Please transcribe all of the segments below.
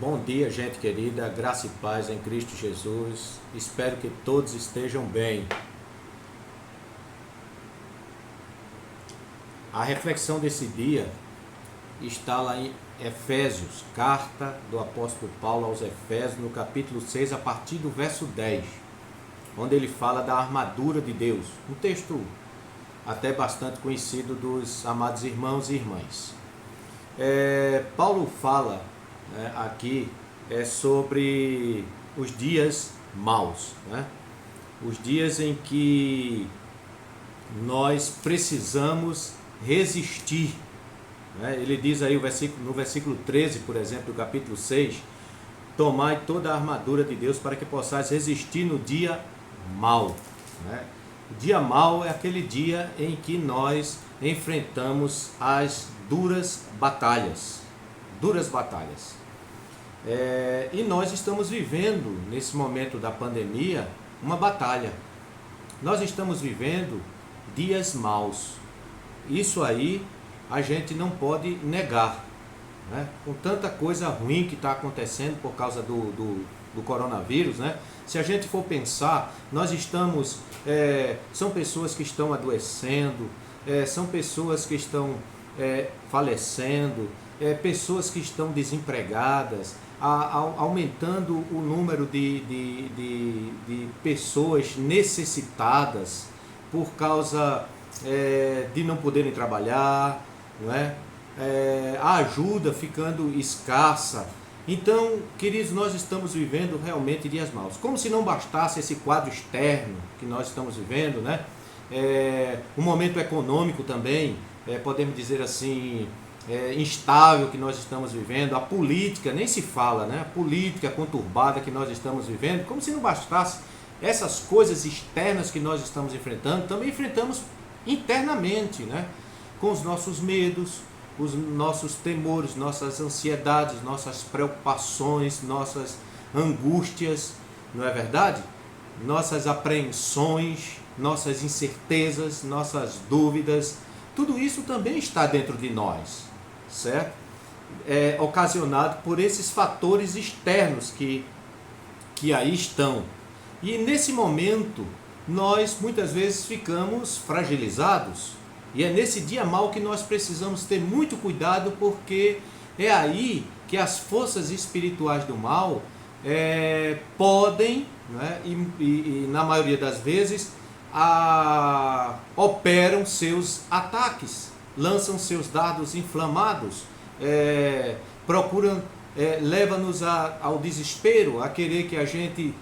Bom dia, gente querida, graça e paz em Cristo Jesus. Espero que todos estejam bem. A reflexão desse dia está lá em Efésios, carta do apóstolo Paulo aos Efésios, no capítulo 6, a partir do verso 10, onde ele fala da armadura de Deus. Um texto até bastante conhecido dos amados irmãos e irmãs. Paulo fala aqui sobre os dias maus, né? Os dias em que nós precisamos resistir, né? Ele diz aí no versículo 13, por exemplo, do capítulo 6, tomai toda a armadura de Deus para que possais resistir no dia mau, né? O dia mau é aquele dia em que nós enfrentamos as duras batalhas. E nós estamos vivendo, nesse momento da pandemia, uma batalha. Nós estamos vivendo dias maus. Isso aí a gente não pode negar, né? Com tanta coisa ruim que está acontecendo por causa do coronavírus, né? Se a gente for pensar, nós estamos... são pessoas que estão adoecendo, são pessoas que estão falecendo, pessoas que estão desempregadas, aumentando o número de pessoas necessitadas por causa de não poderem trabalhar, não é? A ajuda ficando escassa. Então, queridos, nós estamos vivendo realmente dias maus. Como se não bastasse esse quadro externo que nós estamos vivendo, né? O momento econômico também, podemos dizer assim, instável que nós estamos vivendo, a política, nem se fala, né? A política conturbada que nós estamos vivendo, como se não bastasse essas coisas externas que nós estamos enfrentando, também enfrentamos internamente, né? Com os nossos medos, os nossos temores, nossas ansiedades, nossas preocupações, nossas angústias, não é verdade? Nossas apreensões, nossas incertezas, nossas dúvidas, tudo isso também está dentro de nós, certo? Ocasionado por esses fatores externos que aí estão. E nesse momento, nós muitas vezes ficamos fragilizados. E é nesse dia mau que nós precisamos ter muito cuidado, porque é aí que as forças espirituais do mal podem, né, e na maioria das vezes, operam seus ataques, lançam seus dardos inflamados, procuram, leva-nos ao desespero, a querer que a gente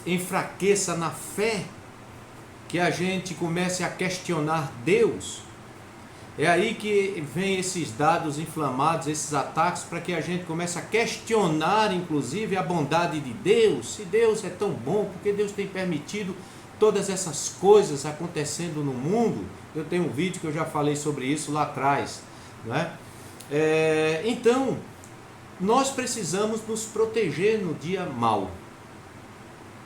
enfraqueça na fé, que a gente comece a questionar Deus. É aí que vem esses dados inflamados, esses ataques, para que a gente comece a questionar, inclusive, a bondade de Deus. Se Deus é tão bom, porque Deus tem permitido todas essas coisas acontecendo no mundo? Eu tenho um vídeo que eu já falei sobre isso lá atrás, não é? Então, nós precisamos nos proteger no dia mau.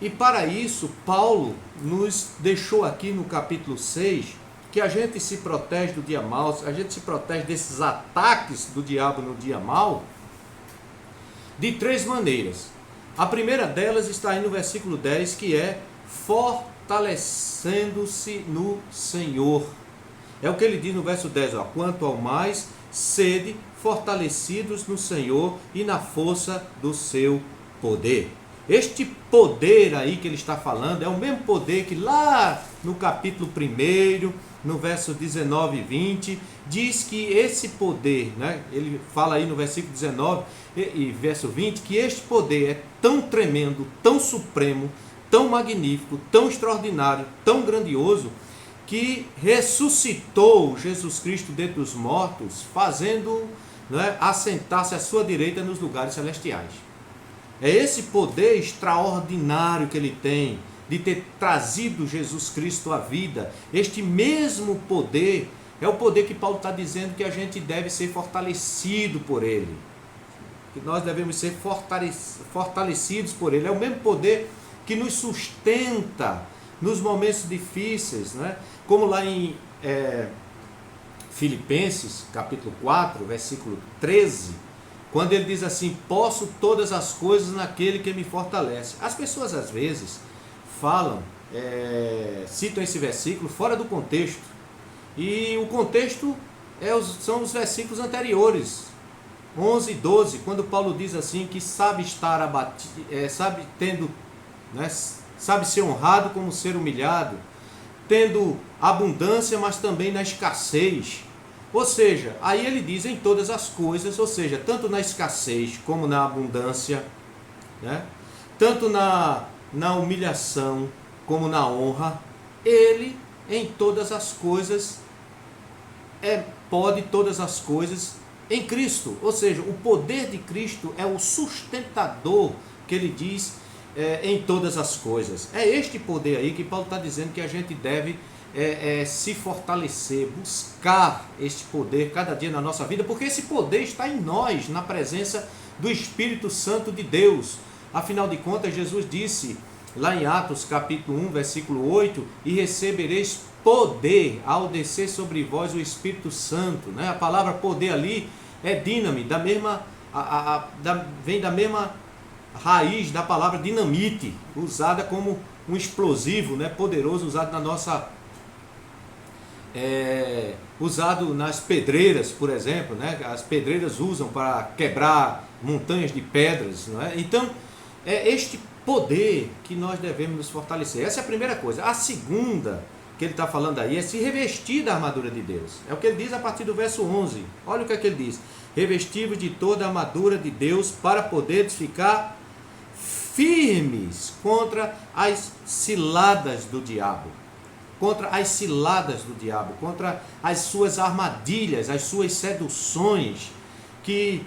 E para isso, Paulo nos deixou aqui no capítulo 6 que a gente se protege do dia mau, a gente se protege desses ataques do diabo no dia mau de três maneiras. A primeira delas está aí no versículo 10, que é fortalecendo-se no Senhor. É o que ele diz no verso 10, ó, quanto ao mais, sede fortalecidos no Senhor e na força do seu poder. Este poder aí que ele está falando é o mesmo poder que lá no capítulo 1, no verso 19 e 20, diz que esse poder, né, ele fala aí no versículo 19 e verso 20, que este poder é tão tremendo, tão supremo, tão magnífico, tão extraordinário, tão grandioso, que ressuscitou Jesus Cristo dentre os mortos, fazendo, né, assentar-se à sua direita nos lugares celestiais. É esse poder extraordinário que ele tem, de ter trazido Jesus Cristo à vida. Este mesmo poder é o poder que Paulo está dizendo que a gente deve ser fortalecido por ele. Que nós devemos ser fortalecidos por ele. É o mesmo poder que nos sustenta nos momentos difíceis, né? Como lá em Filipenses, capítulo 4, versículo 13, quando ele diz assim: posso todas as coisas naquele que me fortalece. As pessoas às vezes falam, citam esse versículo fora do contexto, e o contexto são os versículos anteriores, 11 e 12, quando Paulo diz assim que sabe estar abatido, sabe ser honrado como ser humilhado, tendo abundância, mas também na escassez. Ou seja, aí ele diz em todas as coisas, ou seja, tanto na escassez como na abundância, né? Tanto na humilhação como na honra, ele em todas as coisas pode todas as coisas em Cristo. Ou seja, o poder de Cristo é o sustentador, que ele diz, em todas as coisas. É este poder aí que Paulo está dizendo que a gente deve se fortalecer, buscar este poder cada dia na nossa vida, porque esse poder está em nós, na presença do Espírito Santo de Deus. Afinal de contas, Jesus disse lá em Atos capítulo 1, versículo 8, e recebereis poder ao descer sobre vós o Espírito Santo, né? A palavra poder ali é dínamo, vem da mesma raiz da palavra dinamite, usada como um explosivo, né? Poderoso, usado nas pedreiras, por exemplo, né? As pedreiras usam para quebrar montanhas de pedras, não é? Então, é este poder que nós devemos nos fortalecer. Essa é a primeira coisa. A segunda que ele está falando aí é se revestir da armadura de Deus. É o que ele diz a partir do verso 11. Olha o que é que ele diz: revestivos de toda a armadura de Deus para poderes ficar firmes contra as ciladas do diabo. Contra as ciladas do diabo, contra as suas armadilhas, as suas seduções, que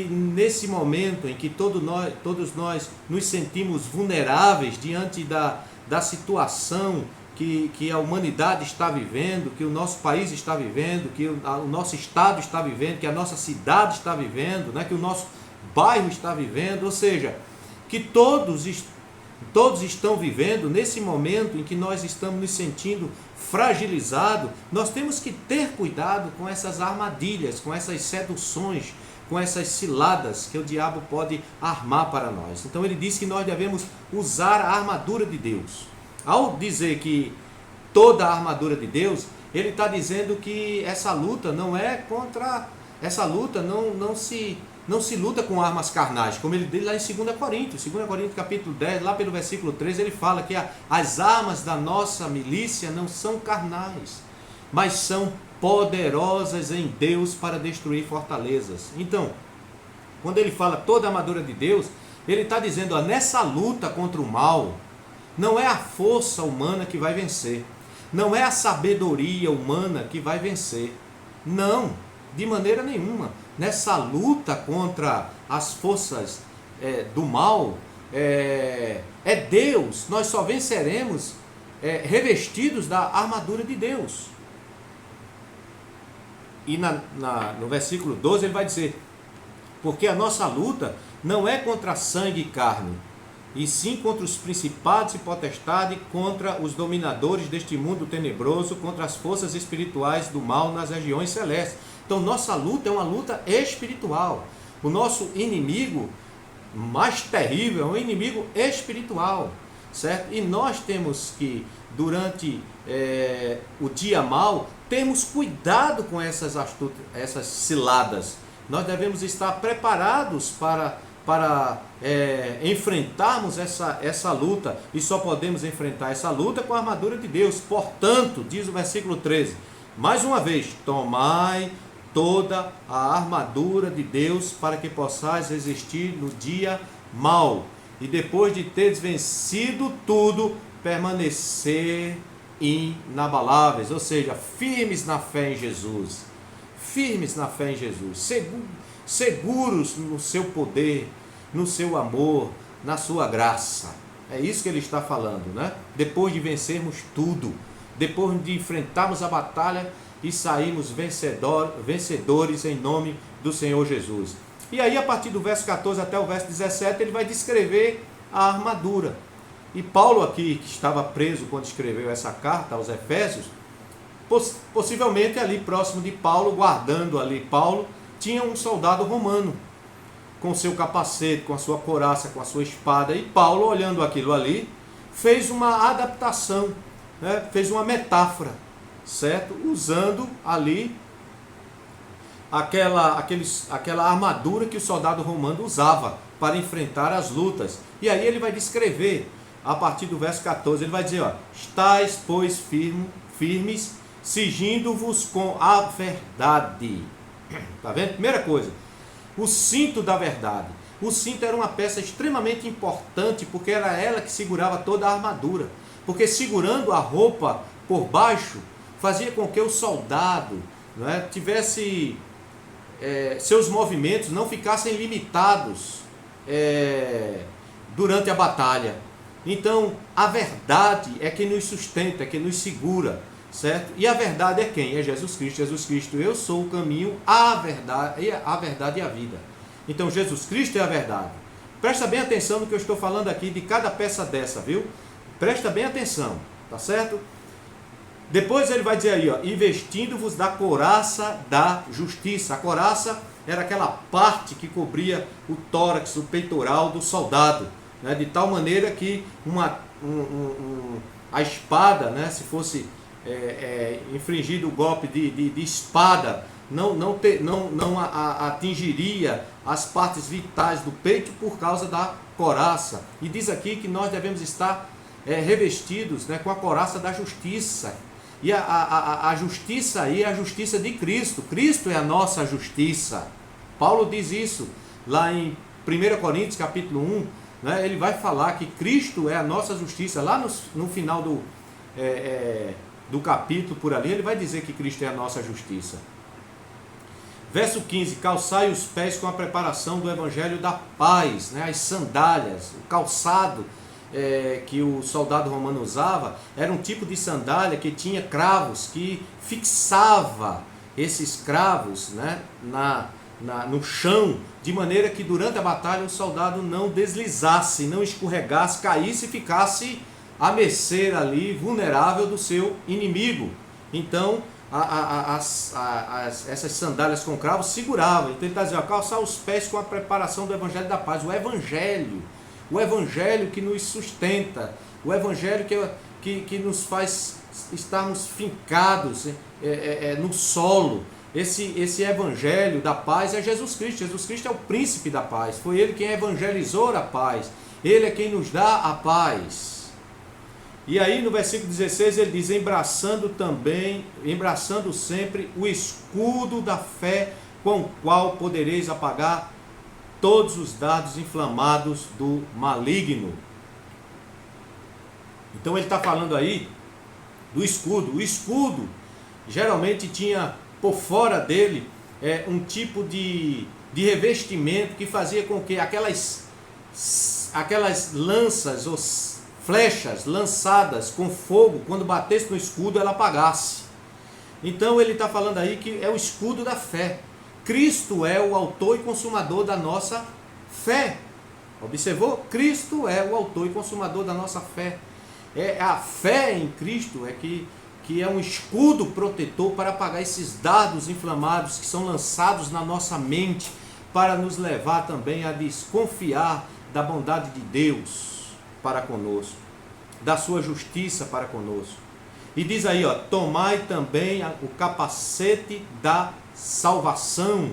nesse momento em que todos nós nos sentimos vulneráveis diante da situação que a humanidade está vivendo, que o nosso país está vivendo, que o nosso estado está vivendo, que a nossa cidade está vivendo, né, que o nosso bairro está vivendo, ou seja, que todos estão vivendo nesse momento em que nós estamos nos sentindo fragilizados. Nós temos que ter cuidado com essas armadilhas, com essas seduções, com essas ciladas que o diabo pode armar para nós. Então ele diz que nós devemos usar a armadura de Deus. Ao dizer que toda a armadura de Deus, ele está dizendo que essa luta não é contra... Essa luta não se luta com armas carnais, como ele diz lá em 2 Coríntios capítulo 10, lá pelo versículo 13, ele fala que as armas da nossa milícia não são carnais, mas são poderosas em Deus para destruir fortalezas. Então, quando ele fala toda a armadura de Deus, ele está dizendo, nessa luta contra o mal, não é a força humana que vai vencer, não é a sabedoria humana que vai vencer, não, de maneira nenhuma. Nessa luta contra as forças do mal, é Deus. Nós só venceremos revestidos da armadura de Deus. E no versículo 12 ele vai dizer: porque a nossa luta não é contra sangue e carne, e sim contra os principados e potestades, contra os dominadores deste mundo tenebroso, contra as forças espirituais do mal nas regiões celestes. Então nossa luta é uma luta espiritual. O nosso inimigo mais terrível é um inimigo espiritual, certo? E nós temos que, durante o dia mau, termos cuidado com essas ciladas. Nós devemos estar preparados para enfrentarmos essa luta, e só podemos enfrentar essa luta com a armadura de Deus. Portanto, diz o versículo 13, mais uma vez, tomai toda a armadura de Deus para que possais resistir no dia mau, e depois de teres vencido tudo, permanecer inabaláveis, ou seja, firmes na fé em Jesus, seguros no seu poder, no seu amor, na sua graça. É isso que ele está falando, né? Depois de vencermos tudo, depois de enfrentarmos a batalha e sairmos vencedores em nome do Senhor Jesus. E aí, a partir do verso 14 até o verso 17, ele vai descrever a armadura. E Paulo aqui, que estava preso quando escreveu essa carta aos Efésios, Possivelmente ali próximo de Paulo, guardando ali Paulo, tinha um soldado romano, com seu capacete, com a sua couraça, com a sua espada, e Paulo, olhando aquilo ali, fez uma adaptação, né? Fez uma metáfora, certo? Usando ali aquela armadura que o soldado romano usava para enfrentar as lutas. E aí ele vai descrever, a partir do verso 14, ele vai dizer, ó, estáis, pois, firmes, cingindo-vos com a verdade. Tá vendo? Primeira coisa, o cinto da verdade. O cinto era uma peça extremamente importante, porque era ela que segurava toda a armadura. Porque segurando a roupa por baixo, fazia com que o soldado, né, tivesse seus movimentos não ficassem limitados durante a batalha. Então, a verdade é quem nos sustenta, é quem nos segura, certo? E a verdade é quem? É Jesus Cristo. Jesus Cristo, eu sou o caminho, a verdade e a vida. Então, Jesus Cristo é a verdade. Presta bem atenção no que eu estou falando aqui de cada peça dessa, viu? Presta bem atenção, tá certo? Depois ele vai dizer aí, ó, investindo-vos da couraça da justiça. A couraça era aquela parte que cobria o tórax, o peitoral do soldado, né? De tal maneira que a espada, né, se fosse infringido o golpe de espada, não atingiria as partes vitais do peito por causa da couraça. E diz aqui que nós devemos estar revestidos, né, com a couraça da justiça. E a justiça aí é a justiça de Cristo. Cristo é a nossa justiça. Paulo diz isso lá em 1 Coríntios capítulo 1, né, ele vai falar que Cristo é a nossa justiça. Lá no final do capítulo, por ali, ele vai dizer que Cristo é a nossa justiça. Verso 15, calçai os pés com a preparação do evangelho da paz, né, as sandálias, o calçado que o soldado romano usava, era um tipo de sandália que tinha cravos, que fixava esses cravos, né, no chão, de maneira que durante a batalha o soldado não deslizasse, não escorregasse, caísse e ficasse à mercê ali, vulnerável do seu inimigo. Então, essas sandálias com cravos seguravam. Então ele está dizendo, calçar os pés com a preparação do evangelho da paz, o evangelho que nos sustenta, o evangelho que nos faz estarmos fincados no solo. Esse evangelho da paz é Jesus Cristo. Jesus Cristo é o príncipe da paz, foi ele quem evangelizou a paz, ele é quem nos dá a paz. E aí no versículo 16 ele diz, embraçando sempre o escudo da fé, com o qual podereis apagar todos os dardos inflamados do maligno. Então ele está falando aí do escudo. O escudo geralmente tinha por fora dele um tipo de revestimento que fazia com que aquelas lanças ou flechas lançadas com fogo, quando batesse no escudo, ela apagasse. Então ele está falando aí que é o escudo da fé. Cristo é o autor e consumador da nossa fé. Observou? Cristo é o autor e consumador da nossa fé. A fé em Cristo que é um escudo protetor para apagar esses dardos inflamados que são lançados na nossa mente, para nos levar também a desconfiar da bondade de Deus para conosco, da sua justiça para conosco. E diz aí, ó, tomai também o capacete da salvação.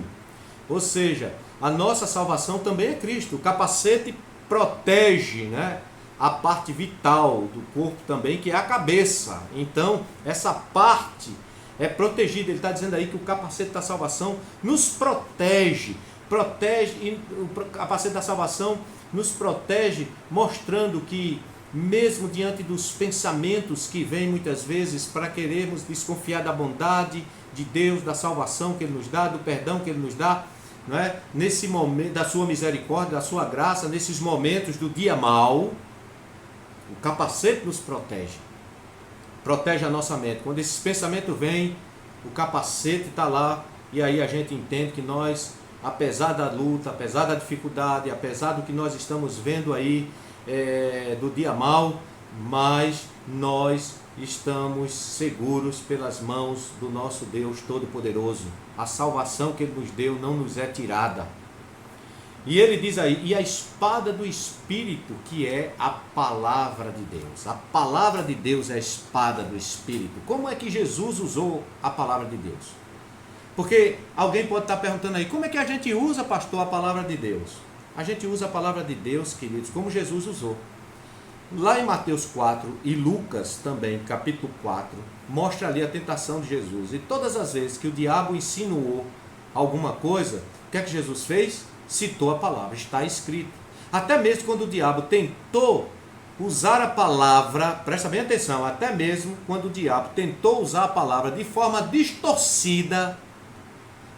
Ou seja, a nossa salvação também é Cristo. O capacete protege, né, a parte vital do corpo também, que é a cabeça. Então, essa parte é protegida. Ele está dizendo aí que o capacete da salvação nos protege. E o capacete da salvação nos protege, mostrando que mesmo diante dos pensamentos que vêm muitas vezes para querermos desconfiar da bondade de Deus, da salvação que Ele nos dá, do perdão que Ele nos dá, não é? Nesse momento da sua misericórdia, da sua graça, nesses momentos do dia mau, o capacete nos protege a nossa mente. Quando esses pensamentos vêm, o capacete está lá, e aí a gente entende que nós, apesar da luta, apesar da dificuldade, apesar do que nós estamos vendo aí do dia mau, mas nós estamos seguros pelas mãos do nosso Deus Todo-Poderoso. A salvação que Ele nos deu não nos é tirada. E ele diz aí, e a espada do Espírito, que é a palavra de Deus. A palavra de Deus é a espada do Espírito. Como é que Jesus usou a palavra de Deus? Porque alguém pode estar perguntando aí, como é que a gente usa, pastor, a palavra de Deus? A gente usa a palavra de Deus, queridos, como Jesus usou. Lá em Mateus 4 e Lucas também, capítulo 4, mostra ali a tentação de Jesus. E todas as vezes que o diabo insinuou alguma coisa, o que é que Jesus fez? Citou a palavra, está escrito. Até mesmo quando o diabo tentou usar a palavra, presta bem atenção, até mesmo quando o diabo tentou usar a palavra de forma distorcida,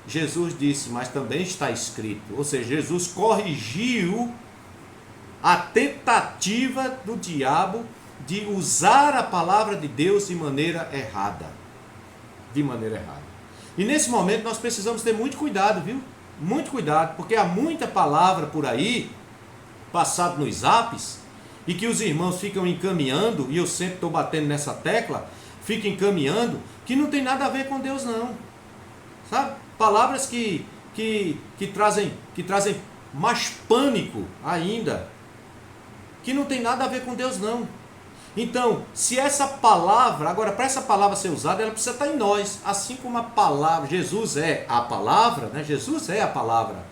Jesus disse, mas também está escrito. Ou seja, Jesus corrigiu a tentativa do diabo de usar a palavra de Deus de maneira errada. De maneira errada. E nesse momento nós precisamos ter muito cuidado, viu? Muito cuidado, porque há muita palavra por aí, passado nos zaps, e que os irmãos ficam encaminhando, e eu sempre estou batendo nessa tecla, ficam encaminhando, que não tem nada a ver com Deus não. Sabe? Palavras que trazem mais pânico ainda, que não tem nada a ver com Deus não. Então, se essa palavra, agora para essa palavra ser usada, ela precisa estar em nós, assim como a palavra, Jesus é a palavra, né? Jesus é a palavra,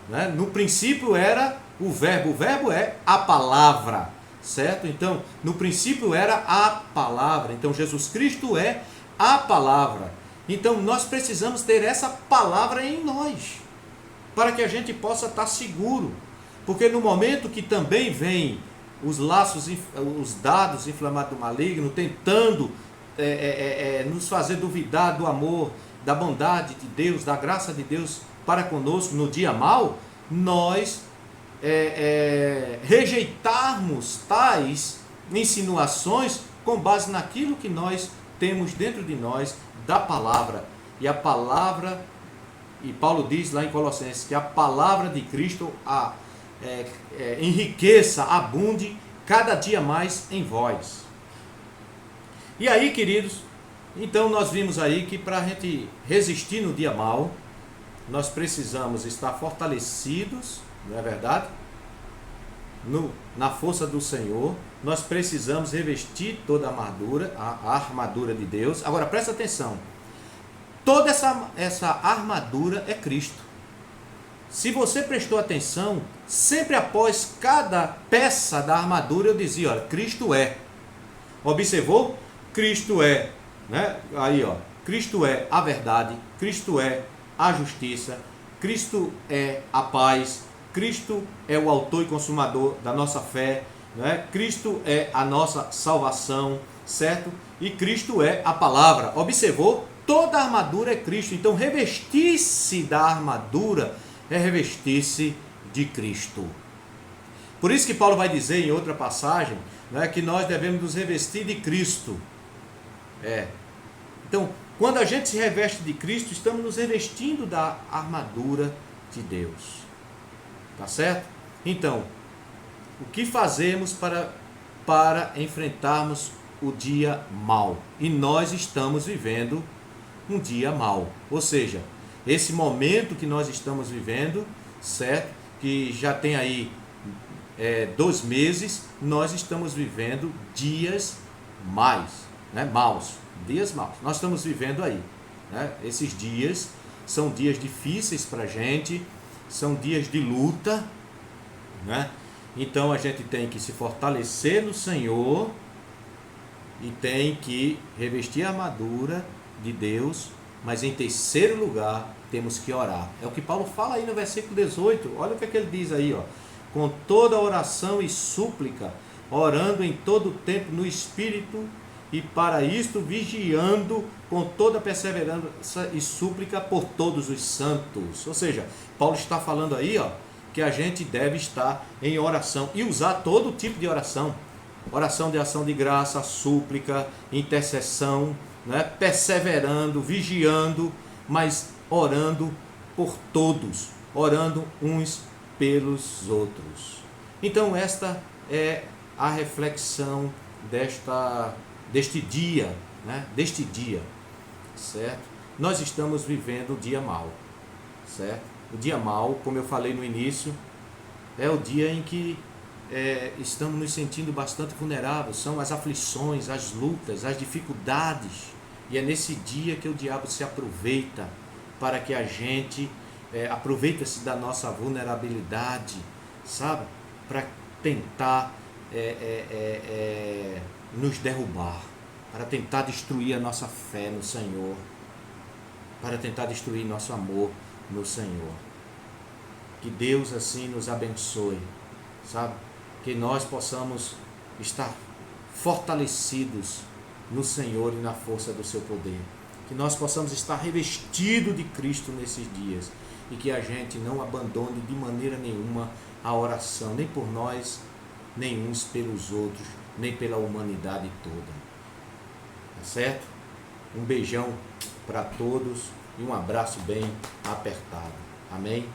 né? No princípio era o verbo é a palavra, certo? Então, no princípio era a palavra, então Jesus Cristo é a palavra. Então, nós precisamos ter essa palavra em nós, para que a gente possa estar seguro, porque no momento que também vem os laços, os dados inflamados do maligno, tentando nos fazer duvidar do amor, da bondade de Deus, da graça de Deus para conosco no dia mau, nós rejeitarmos tais insinuações com base naquilo que nós temos dentro de nós da palavra. E a palavra, e Paulo diz lá em Colossenses, que a palavra de Cristo enriqueça, abunde cada dia mais em vós. E aí, queridos, então nós vimos aí que para a gente resistir no dia mau, nós precisamos estar fortalecidos, não é verdade? Na força do Senhor, nós precisamos revestir toda a armadura de Deus. Agora presta atenção, toda essa armadura é Cristo. Se você prestou atenção, sempre após cada peça da armadura eu dizia, olha, Cristo é. Observou? Cristo é, né? Aí, ó, Cristo é a verdade, Cristo é a justiça, Cristo é a paz, Cristo é o autor e consumador da nossa fé, né? Cristo é a nossa salvação, certo? E Cristo é a palavra. Observou? Toda a armadura é Cristo. Então, revestir-se da armadura é revestir-se de Cristo. Por isso que Paulo vai dizer em outra passagem, né, que nós devemos nos revestir de Cristo. Então, quando a gente se reveste de Cristo, estamos nos revestindo da armadura de Deus. Tá certo? Então, o que fazemos para enfrentarmos o dia mau? E nós estamos vivendo um dia mau. Ou seja, esse momento que nós estamos vivendo, certo? Que já tem aí 2 meses, nós estamos vivendo dias maus, dias maus. Nós estamos vivendo aí, né? Esses dias são dias difíceis para a gente, são dias de luta, né? Então a gente tem que se fortalecer no Senhor e tem que revestir a armadura de Deus, mas em terceiro lugar temos que orar. É o que Paulo fala aí no versículo 18. Olha o que ele diz aí, ó. Com toda oração e súplica, orando em todo tempo no Espírito, e para isto vigiando com toda perseverança e súplica por todos os santos. Ou seja, Paulo está falando aí, ó, que a gente deve estar em oração e usar todo tipo de oração. Oração de ação de graça, súplica, intercessão, né? Perseverando, vigiando, mas orando por todos, orando uns pelos outros. Então esta é a reflexão deste dia, né? Deste dia, certo? Nós estamos vivendo o dia mau, certo? O dia mau, como eu falei no início, é o dia em que estamos nos sentindo bastante vulneráveis, são as aflições, as lutas, as dificuldades, e é nesse dia que o diabo se aproveita para que a gente aproveita-se da nossa vulnerabilidade, sabe? Para tentar nos derrubar, para tentar destruir a nossa fé no Senhor, para tentar destruir nosso amor no Senhor. Que Deus assim nos abençoe, sabe? Que nós possamos estar fortalecidos no Senhor e na força do seu poder. Que nós possamos estar revestidos de Cristo nesses dias e que a gente não abandone de maneira nenhuma a oração, nem por nós, nem uns pelos outros, nem pela humanidade toda. Tá certo? Um beijão para todos e um abraço bem apertado. Amém?